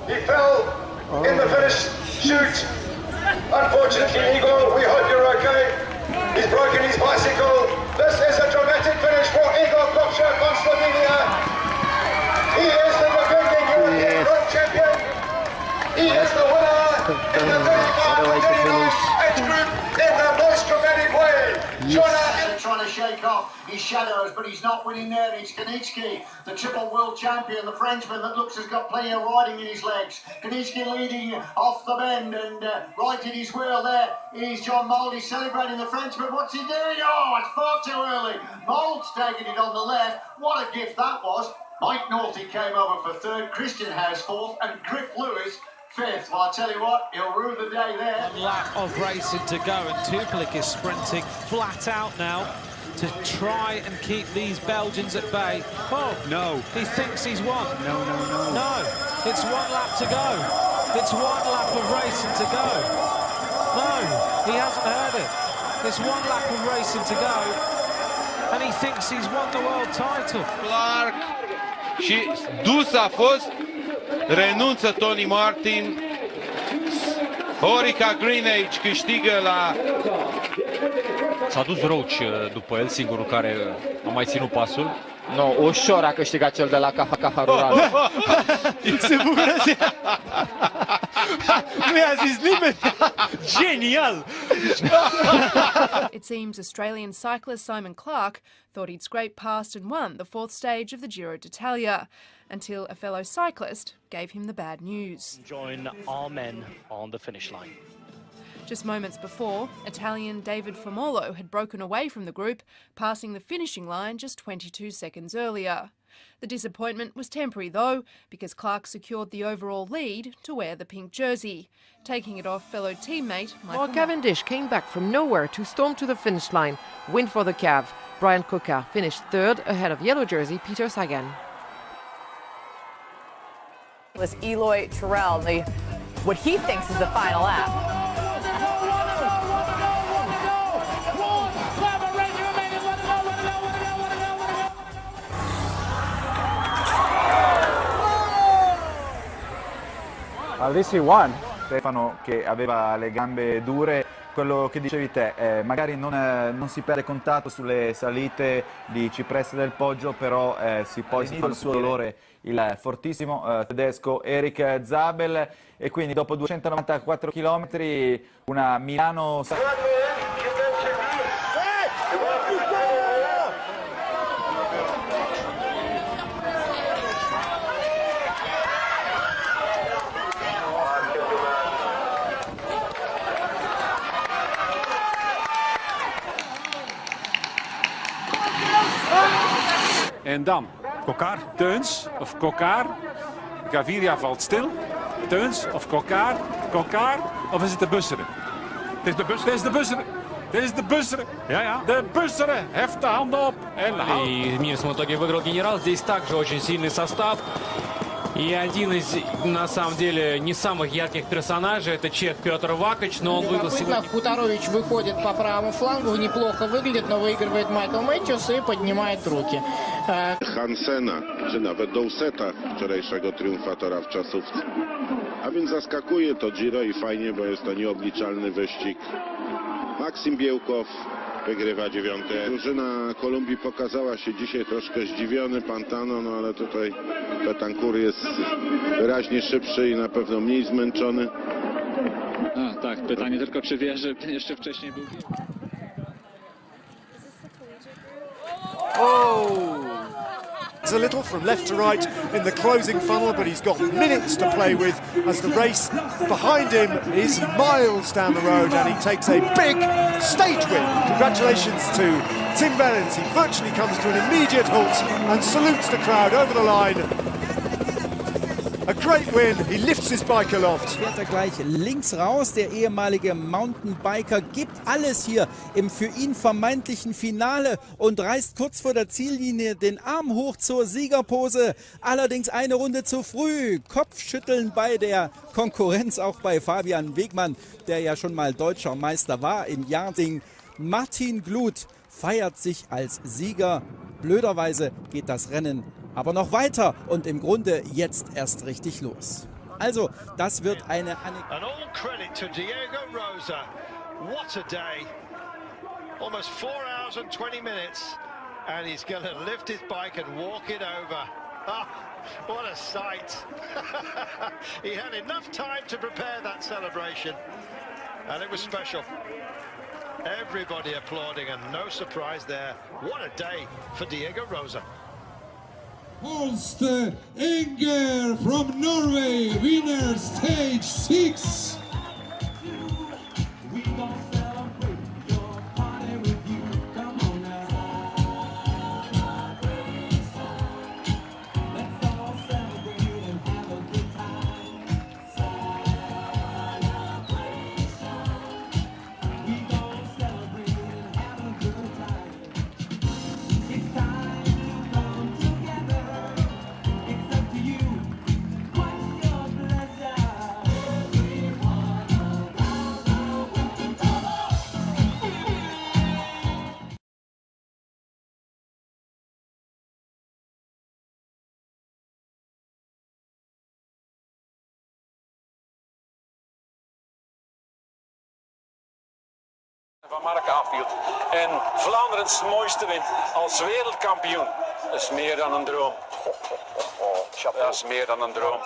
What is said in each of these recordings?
He fell in the finish shoot. Unfortunately, Igor, we hope you're okay. He's broken his bicycle. This is a dramatic finish for Igor Kopcha from Slovenia. He is the defending European World Champion. He is the winner in the 35 age group in the most dramatic way. Trying to shake off his shadows, but he's not winning there. It's Kanitsky, the triple world champion, the Frenchman that looks has got plenty of riding in his legs. Kanitsky leading off the bend, and right in his wheel there is John Mould. He's celebrating the Frenchman. What's he doing? Oh, it's far too early. Mould's taking it on the left. What a gift that was. Mike Northey came over for third, Christian House fourth, and Griff Lewis fifth. Well, I tell you what, he'll rue the day there. One lap of racing to go, and Tupelik is sprinting flat out now to try and keep these Belgians at bay. Oh, no. He thinks he's won. No. No, it's 1 lap to go. It's 1 lap of racing to go. No, he hasn't heard it. It's 1 lap of racing to go, and he thinks he's won the world title. Clark și dus a fost, renunță Tony Martin, Orica Greenage câștigă la... S-a dus Roach după el, singurul care a mai ținut pasul. No, ușor a câștigat cel de la Caja Rural. Se bucură de... Nu i-a zis nimeni! Genial! It seems Australian cyclist Simon Clark thought he'd scraped past and won the 4th stage of the Giro d'Italia, until a fellow cyclist gave him the bad news. Join our men on the finish line. Just moments before, Italian David Formolo had broken away from the group, passing the finishing line just 22 seconds earlier. The disappointment was temporary though, because Clark secured the overall lead to wear the pink jersey, taking it off fellow teammate Michael. While Cavendish came back from nowhere to storm to the finish line, win for the Cav. Brian Coca finished third ahead of yellow jersey Peter Sagan. Was Eloy Terrell, what he thinks is the final lap. At least he won. Stefano che aveva le gambe dure, quello che dicevi te, magari non si perde contatto sulle salite di Cipressa del Poggio, però si poi si fa il suo dolore il fortissimo tedesco Erik Zabel, e quindi dopo 294 km una Milano... En dan Coquard, Teuns of Coquard. Gaviria valt stil. Teuns of Coquard. Coquard of is het de Busseren? Het is de Busseren. Het is de Busseren. Het is de Busseren. Ja. De Busseren heft de handen op. И мир в итоге выиграл генерал. Здесь также очень сильный состав. И один из, на самом деле, не самых ярких персонажей, это чех Петр Вакач, но он выиграл сегодня. Хуторович выходит по правому флангу, неплохо выглядит, но выигрывает Майкл Мэтьюс и поднимает руки. Hansena, czy nawet Douseta, wczorajszego triumfatora w czasówce. A więc zaskakuje to Giro i fajnie, bo jest to nieobliczalny wyścig. Maksim Biełkow wygrywa 9. Drużyna Kolumbii pokazała się dzisiaj troszkę zdziwiony, Pantano, no ale tutaj Betancourt jest wyraźnie szybszy i na pewno mniej zmęczony. Tak, pytanie tylko, czy wie, że jeszcze wcześniej był... It's a little from left to right in the closing funnel, but he's got minutes to play with as the race behind him is miles down the road, and he takes a big stage win. Congratulations to Tim Bellens. He virtually comes to an immediate halt and salutes the crowd over the line. A great win. He lifts his bike aloft. Fährt er gleich links raus. Der ehemalige Mountainbiker gibt alles hier im für ihn vermeintlichen Finale und reißt kurz vor der Ziellinie den Arm hoch zur Siegerpose. Allerdings eine Runde zu früh. Kopfschütteln bei der Konkurrenz, auch bei Fabian Wegmann, der ja schon mal deutscher Meister war im Yarding. Martin Glut feiert sich als Sieger. Blöderweise geht das Rennen aber noch weiter und im Grunde jetzt erst richtig los. Also, das wird eine Anekdote. And all credit to Diego Rosa. What a day. Almost 4 hours and 20 minutes. And he's going to lift his bike and walk it over. Oh, what a sight. He had enough time to prepare that celebration. And it was special. Everybody applauding and no surprise there. What a day for Diego Rosa. Holst Enger from Norway, winner stage 6. Van Marken afviel. En Vlaanderens mooiste wint als wereldkampioen. Dat is meer dan een droom. Dat is meer dan een droom.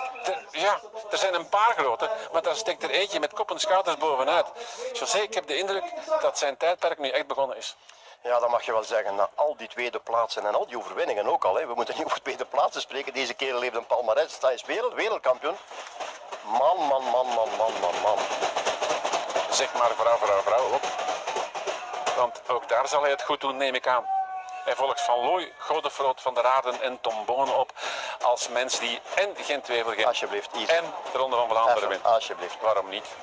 Ja, er zijn een paar grote, maar daar steekt er eentje met kop en schouders bovenuit. José, ik heb de indruk dat zijn tijdperk nu echt begonnen is. Ja, dat mag je wel zeggen. Na al die tweede plaatsen en al die overwinningen ook al. Hè. We moeten niet over tweede plaatsen spreken. Deze kerel leeft een palmarès. Hij is wereldkampioen. Man. Zeg maar vrouw op. Want ook daar zal hij het goed doen, neem ik aan. Hij volgt Van Looy, Godefroot, Van der Aarden en Tom Bonen op als mens die en Gent-Wevelgem en de Ronde van Vlaanderen wint. Alsjeblieft. Waarom niet?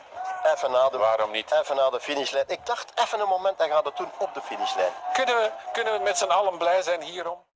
Waarom niet? Even na de finishlijn. Ik dacht even een moment, hij gaat het doen op de finishlijn. Kunnen we met z'n allen blij zijn hierom?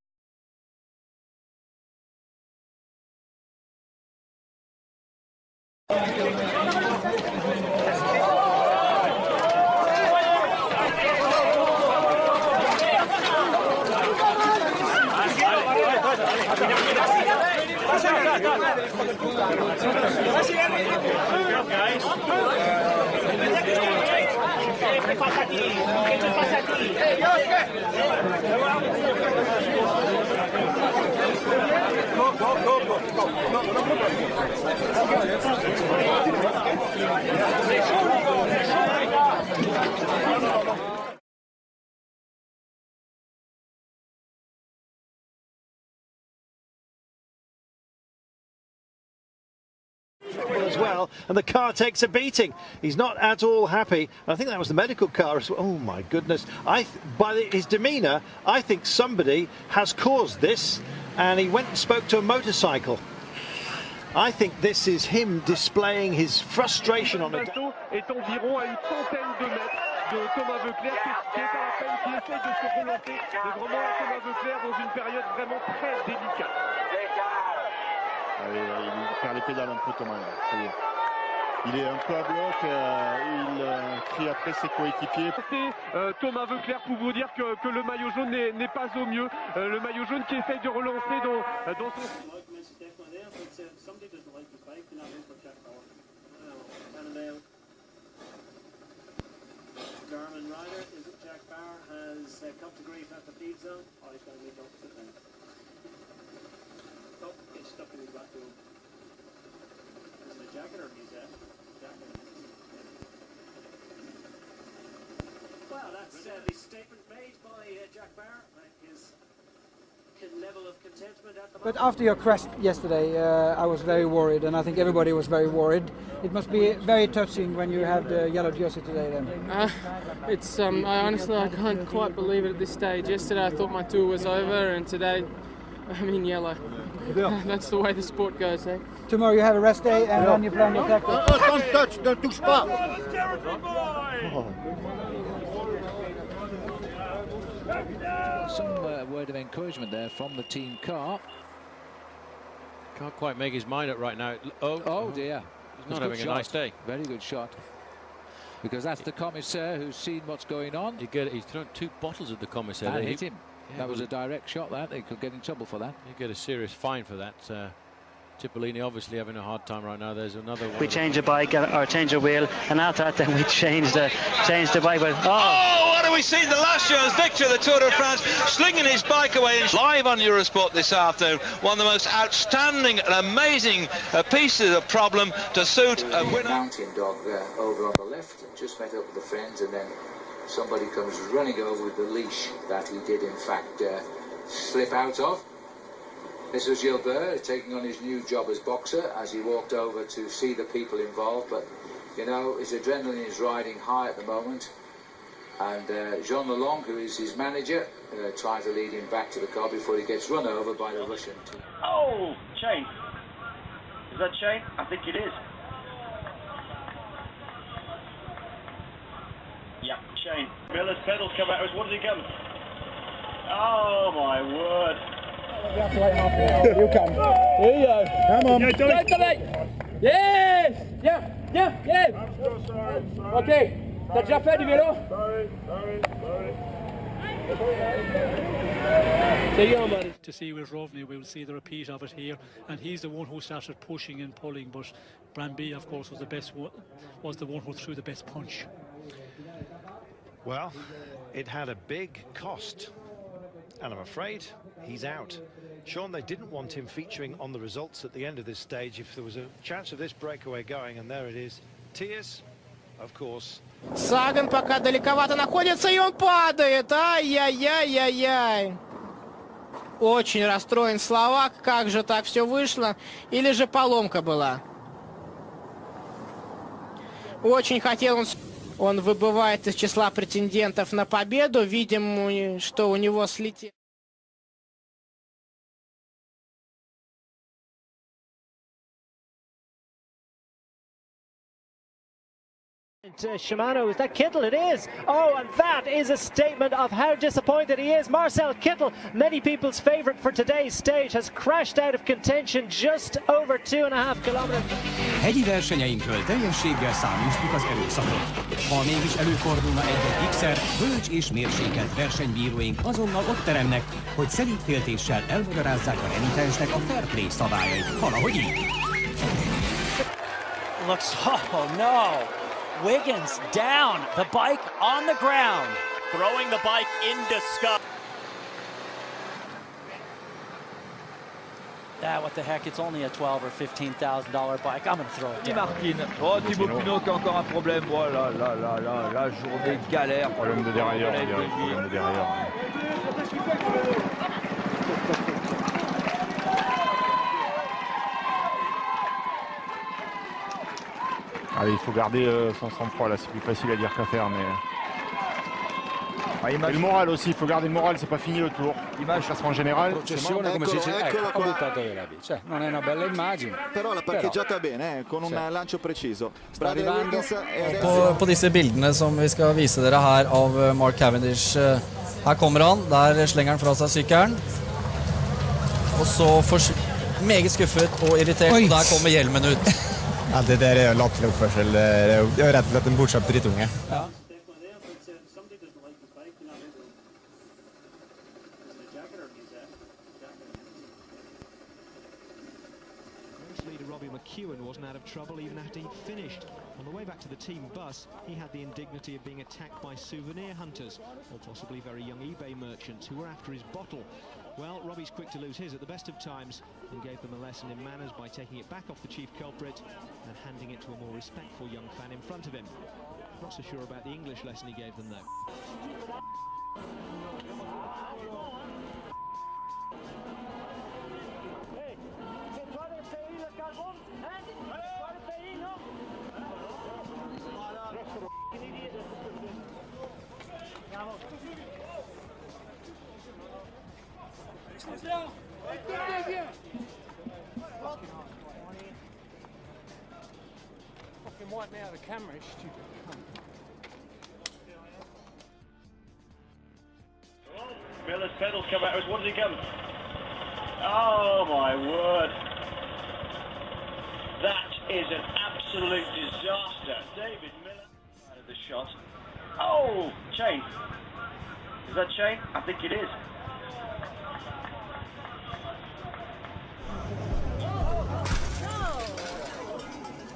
As well, and the car takes a beating. He's not at all happy. I think that was the medical car as well. Oh my goodness! By his demeanour, I think somebody has caused this, and he went and spoke to a motorcycle. I think this is him displaying his frustration on the. Est environ à une centaine de mètres de Thomas Voeckler qui est à la peine, qui essaie de se relancer, mais vraiment Thomas Voeckler dans une période vraiment très délicate. Allez, il perd les pédales un peu Thomas. Il est un peu à bloc, il crie après ses coéquipiers. Thomas Voeckler pour vous dire que le maillot jaune n'est pas au mieux. Le maillot jaune qui essaye de relancer dans son... German rider, is it Jack Barr, has come to grief at the feed zone. Oh, he's going to make up for it now. Oh, he's stuck in his back wheel. Is it a jacket or his jacket? Well, that's the statement made by Jack Barr. His level of contentment at the moment. But after your crash yesterday, I was very worried, and I think everybody was very worried. It must be very touching when you have the yellow jersey today then. It's I honestly can't quite believe it at this stage. Yesterday I thought my tour was over, and today I'm in yellow. That's the way the sport goes, eh? Tomorrow you have a rest day and then you plan your tactics. Don't touch, don't touch pas. Some word of encouragement there from the team car. Can't quite make his mind up right now. Oh dear. He's not having a nice day. Very good shot. Because that's the commissaire who's seen what's going on. He's thrown 2 bottles at the commissaire. That hit him. Yeah, that was a direct shot. That they could get in trouble for that. You get a serious fine for that. Cipollini obviously having a hard time right now. There's another one. We change a bike or change a wheel, and after that then we change the bike. But what have we seen? The last year's victor of the Tour de France, slinging his bike away. Live on Eurosport this afternoon, one of the most outstanding and amazing pieces of problem to suit a winner. Mountain dog over on the left, just met up with the friends, and then somebody comes running over with the leash that he did in fact slip out of. This was Gilbert taking on his new job as boxer as he walked over to see the people involved, but you know, his adrenaline is riding high at the moment, and Jean Lalonde, who is his manager, tries to lead him back to the car before he gets run over by the Russian team. Oh, chain. Is that chain? I think it is. Yeah, chain. Miller's pedals come out. What does he come? Oh my word. You come. Here you go. Come on. Yes! Yeah! Ok, t'as déjà fait du vélo? To see with Rovney, we will see the repeat of it here, and he's the one who started pushing and pulling, but Brandby, of course, was the one who threw the best punch. Well, it had a big cost, and I'm afraid he's out. Sean, they didn't want him featuring on the results at the end of this stage if there was a chance of this breakaway going, and there it is. Tears, of course. Саган пока далековато находится, и он падает. Ай-яй-яй-яй-яй. Очень расстроен словак. Как же так все вышло? Или же поломка была? Очень хотел он выбывает из числа претендентов на победу. Видим, что у него слетел. Shimano, is that Kittel? It is. Oh, and that is a statement of how disappointed he is. Marcel Kittel, many people's favourite for today's stage, has crashed out of contention just over 2.5 kilometres. Hegyi versenyeinkről teljességgel száműztük az erőszakot. Ha mégis előfordulna egy X-szer, bölcs és mérsékelt versenybíróink azonnal ott teremnek, hogy szelídféltéssel elmagyarázzák a renitensnek a fair play szabályait. Valahogy így. Looks, oh no! Wiggins down, the bike on the ground, throwing the bike in disgust. What the heck, it's only a $12,000 or $15,000 bike, I'm going to throw it down. Martin, oh Thibaut Pinot qui a encore un problème, oh là là là là, la journée galère. Problème de dérailleur, problème de dérailleur. Allez, il faut garder son sang-froid là, c'est plus facile à dire qu'à faire, mais... Et le moral aussi, il faut garder le moral, c'est pas fini le tour. Il classement général. Non è una bella immagine. Però l'ha parcheggiata bene, con un lancio preciso. Sta arrivando. På disse bildene som vi skal vise dere her av Mark Cavendish. Her kommer han, der slenger han fra seg sykkelen. Og så meget skuffet og irritert, og der kommer hjelmen ut. Ja, det der er jo latterlig oppførsel. Det er jo rett og slett en bortskjemt drittunge. Ja. Robbie McEwen wasn't out of trouble even after he'd finished. On the way back to the team bus, he had the indignity of being attacked by souvenir hunters, or possibly very young eBay merchants who were after his bottle. Well, Robbie's quick to lose his at the best of times and gave them a lesson in manners by taking it back off the chief culprit and handing it to a more respectful young fan in front of him. Not so sure about the English lesson he gave them, though. right now, the camera is stupid. Miller's pedals come out. What did he come? Oh my word. That is an absolute disaster. David Miller out of the shot. Oh, chain. Is that chain? I think it is.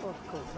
Of course.